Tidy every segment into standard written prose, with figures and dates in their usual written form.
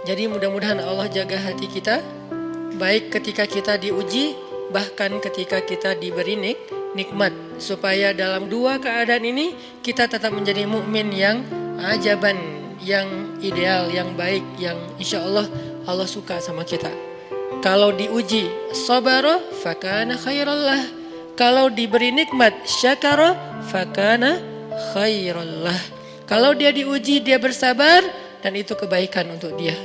Jadi mudah-mudahan Allah jaga hati kita, baik ketika kita diuji, bahkan ketika kita diberi nikmat, supaya dalam dua keadaan ini kita tetap menjadi mukmin yang ajaban, yang ideal, yang baik, yang insya Allah Allah suka sama kita. Kalau diuji sabara fakana khairallah, kalau diberi nikmat syakara fakana khairallah. Kalau dia diuji dia bersabar, dan itu kebaikan untuk dia.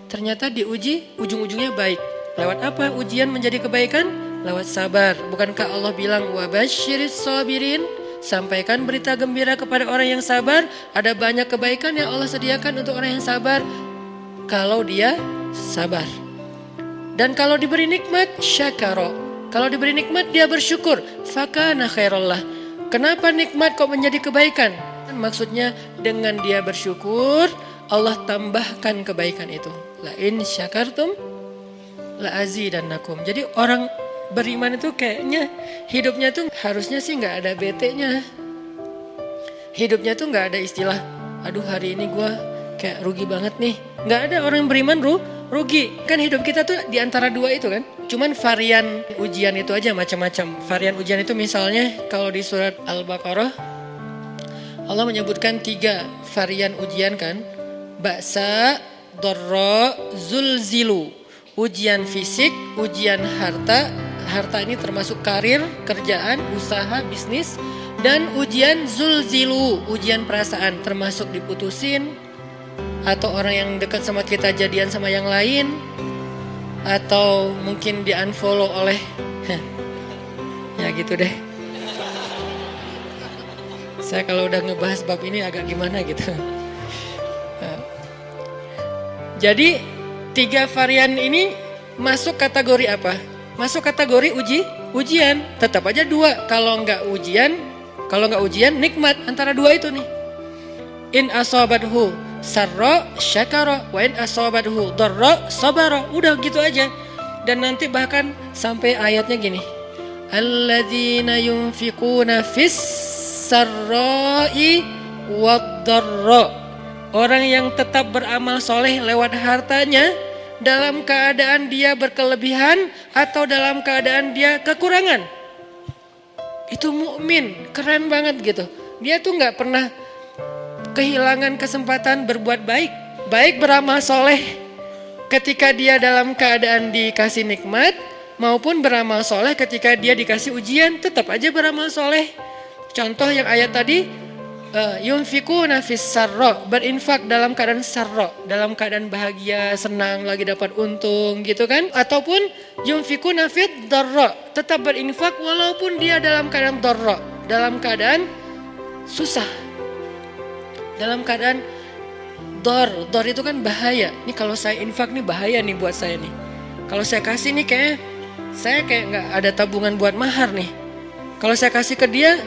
Ternyata diuji ujung-ujungnya baik. Lewat apa ujian menjadi kebaikan? Lewat sabar. Bukankah Allah bilang wabasyiris sabirin? Sampaikan berita gembira kepada orang yang sabar. Ada banyak kebaikan yang Allah sediakan untuk orang yang sabar kalau dia sabar. Dan kalau diberi nikmat syakara. Kalau diberi nikmat dia bersyukur. Fakana khairallah. Kenapa nikmat kok menjadi kebaikan? Maksudnya dengan dia bersyukur, Allah tambahkan kebaikan itu. La in syakartum la azidannakum. Jadi orang beriman itu kayaknya hidupnya tuh harusnya sih nggak ada bete-nya. Hidupnya tuh nggak ada istilah, aduh hari ini gue kayak rugi banget nih. Nggak ada orang yang beriman rugi. Kan hidup kita tuh di antara dua itu kan. Cuman varian ujian itu aja macam-macam. Varian ujian itu misalnya kalau di surat Al-Baqarah Allah menyebutkan 3 varian ujian kan. Ba'sa, dharra, zulzilu. Ujian fisik, ujian harta. Harta ini termasuk karir, kerjaan, usaha, bisnis. Dan ujian zulzilu, ujian perasaan, termasuk diputusin. Atau orang yang dekat sama kita jadian sama yang lain. Atau mungkin di unfollow oleh ya gitu deh. Saya kalau udah ngebahas bab ini agak gimana gitu. Jadi 3 varian ini masuk kategori apa? Masuk kategori ujian. Tetap aja 2. Kalau nggak ujian nikmat. Antara 2 itu nih. In asabathu sarra syakara wa in asabathu dharra sabara. Udah gitu aja. Dan nanti bahkan sampai ayatnya gini. Alladzina yunfiquna fis sarra'i wad dharra. Orang yang tetap beramal soleh lewat hartanya dalam keadaan dia berkelebihan atau dalam keadaan dia kekurangan. Itu mukmin, keren banget gitu. Dia tuh nggak pernah kehilangan kesempatan berbuat baik. Baik beramal soleh ketika dia dalam keadaan dikasih nikmat, maupun beramal soleh ketika dia dikasih ujian, tetap aja beramal soleh. Contoh yang ayat tadi, yunfikuna fis sarra, berinfak dalam keadaan sarra, dalam keadaan bahagia, senang, lagi dapat untung gitu kan. Ataupun yunfikuna fit dharra, tetap berinfak walaupun dia dalam keadaan dharra, dalam keadaan susah, dalam keadaan dor itu kan bahaya. Ini kalau saya infak nih bahaya nih buat saya nih. Kalau saya kasih nih saya kayak nggak ada tabungan buat mahar nih. Kalau saya kasih ke dia,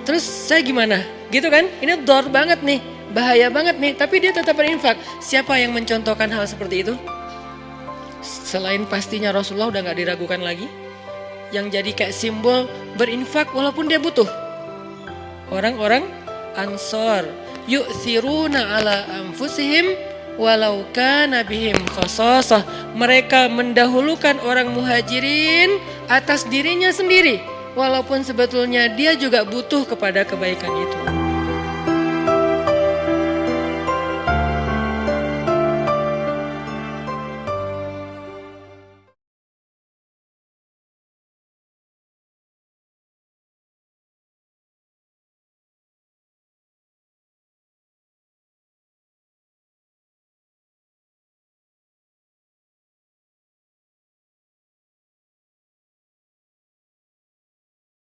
terus saya gimana? Gitu kan? Ini dor banget nih, bahaya banget nih. Tapi dia tetap berinfak. Siapa yang mencontohkan hal seperti itu? Selain pastinya Rasulullah udah gak diragukan lagi. Yang jadi kayak simbol berinfak walaupun dia butuh. Orang-orang Ansor. Yu'thiruna ala anfusihim walau kana bihim khasasah. Mereka mendahulukan orang muhajirin atas dirinya sendiri. Walaupun sebetulnya dia juga butuh kepada kebaikan itu.